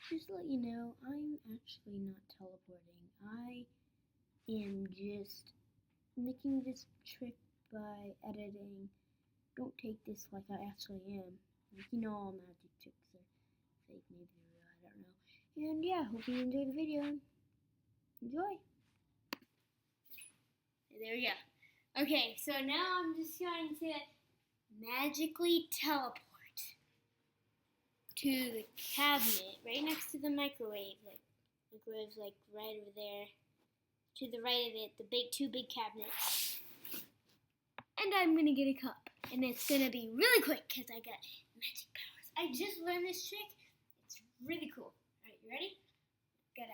Just to let you know, I'm actually not teleporting. I am just making this trick by editing. Don't take this like I actually am. Like, all magic tricks are fake, maybe real, I don't know. And yeah, hope you enjoyed the video. Enjoy! There we go. Okay, so now I'm just going to magically teleport to the cabinet right next to the microwave. Microwave's like right over there. To the right of it, the two big cabinets. And I'm gonna get a cup. And it's gonna be really quick because I got magic powers. I just learned this trick. It's really cool. Alright, you ready? Gotta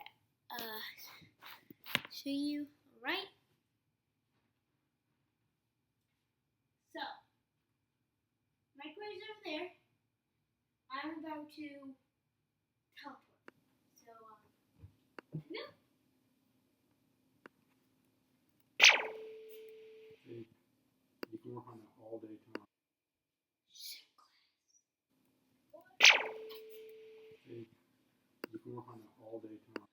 show you. Alright. So, microwave's over there. I'm about to teleport. So, no. Hey, you can work on that all day tomorrow. Hey, you can work on that all day tomorrow.